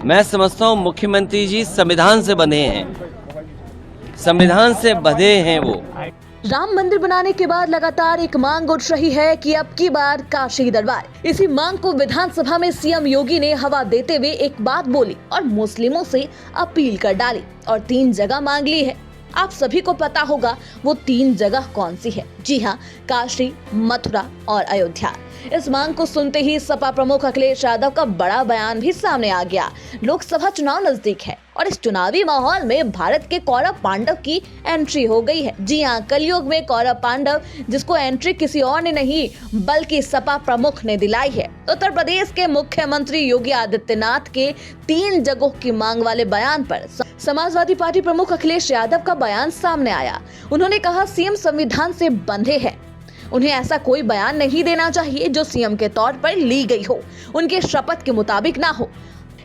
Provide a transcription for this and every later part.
मैं समझता हूँ मुख्यमंत्री जी संविधान से बंधे हैं, संविधान से बंधे हैं वो। राम मंदिर बनाने के बाद लगातार एक मांग उठ रही है कि अब की बार काशी दरबार। इसी मांग को विधानसभा में सीएम योगी ने हवा देते हुए एक बात बोली और मुस्लिमों से अपील कर डाली और 3 जगह मांग ली है। आप सभी को पता होगा वो 3 जगह कौन सी है। जी हाँ, काशी, मथुरा और अयोध्या। इस मांग को सुनते ही सपा प्रमुख अखिलेश यादव का बड़ा बयान भी सामने आ गया। लोकसभा चुनाव नजदीक है और इस चुनावी माहौल में भारत के कौरव पांडव की एंट्री हो गई है। जी हाँ, कलयुग में कौरव पांडव, जिसको एंट्री किसी और ने नहीं बल्कि सपा प्रमुख ने दिलाई है। उत्तर प्रदेश के मुख्यमंत्री योगी आदित्यनाथ के 3 जगहों की मांग वाले बयान पर समाजवादी पार्टी प्रमुख अखिलेश यादव का बयान सामने आया। उन्होंने कहा, सीएम संविधान से बंधे हैं, उन्हें ऐसा कोई बयान नहीं देना चाहिए जो सीएम के तौर पर ली गई हो, उनके शपथ के मुताबिक ना हो।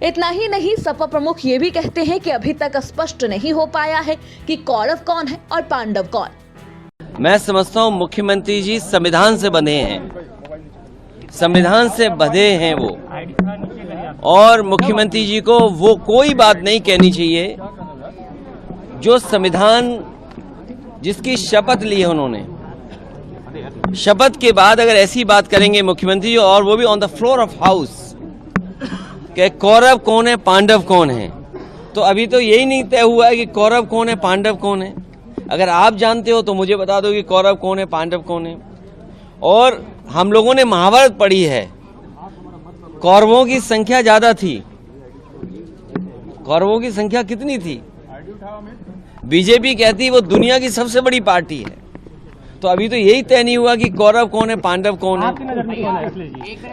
इतना ही नहीं, सपा प्रमुख ये भी कहते हैं कि अभी तक स्पष्ट नहीं हो पाया है कि कौरव कौन है और पांडव कौन। मैं समझता हूँ मुख्यमंत्री जी संविधान से बंधे हैं, संविधान से बंधे हैं वो, और मुख्यमंत्री जी को वो कोई बात नहीं कहनी चाहिए जो संविधान, जिसकी शपथ ली है उन्होंने। शपथ के बाद अगर ऐसी बात करेंगे मुख्यमंत्री जी, और वो भी on the floor of house, कि कौरव कौन है, पांडव कौन है, तो अभी तो यही नहीं तय हुआ है कि कौरव कौन है, पांडव कौन है। अगर आप जानते हो तो मुझे बता दो कि कौरव कौन है, पांडव कौन है। और हम लोगों ने महाभारत पढ़ी है, कौरवों की संख्या ज्यादा थी। कौरवों की संख्या कितनी थी? बीजेपी कहती वो दुनिया की सबसे बड़ी पार्टी है। तो अभी तो यही तय नहीं हुआ कि कौरव कौन है, पांडव कौन है।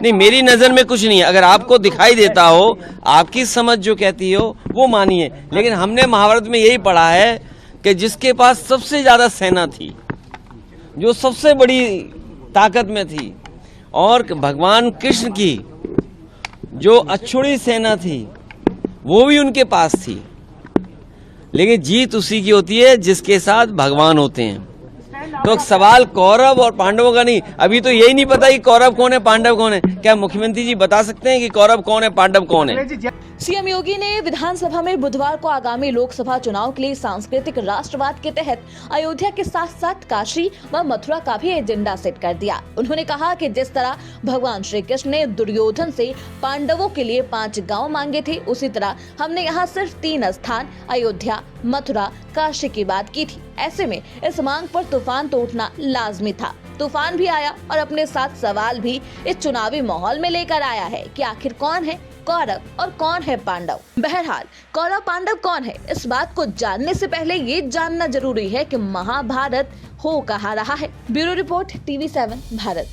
नहीं, मेरी नजर में कुछ नहीं है। अगर आपको दिखाई देता हो, आपकी समझ जो कहती हो वो मानिए, लेकिन हमने महाभारत में यही पढ़ा है कि जिसके पास सबसे ज्यादा सेना थी, जो सबसे बड़ी ताकत में थी, और भगवान कृष्ण की जो अछूती सेना थी वो भी उनके पास थी। लेकिन जीत उसी की होती है जिसके साथ भगवान होते हैं। तो सवाल कौरव और पांडवों का नहीं, अभी तो यही नहीं पता कि कौरव कौन है, पांडव कौन है। क्या मुख्यमंत्री जी बता सकते हैं कि कौरव कौन है, पांडव कौन है? सीएम योगी ने विधानसभा में बुधवार को आगामी लोकसभा चुनाव के लिए सांस्कृतिक राष्ट्रवाद के तहत अयोध्या के साथ साथ काशी व मथुरा का भी एजेंडा सेट कर दिया। उन्होंने कहा कि जिस तरह भगवान श्री कृष्ण ने दुर्योधन से पांडवों के लिए 5 गांव मांगे थे, उसी तरह हमने यहाँ सिर्फ 3 स्थान अयोध्या, मथुरा, काशी की बात की थी। ऐसे में इस मांग पर तूफान तो उठना लाजमी था। तूफान भी आया और अपने साथ सवाल भी इस चुनावी माहौल में लेकर आया है कि आखिर कौन है कौरव और कौन है पांडव। बहरहाल, कौरव पांडव कौन है, इस बात को जानने से पहले ये जानना जरूरी है कि महाभारत हो कहाँ रहा है। Bureau report, TV7 Bharat.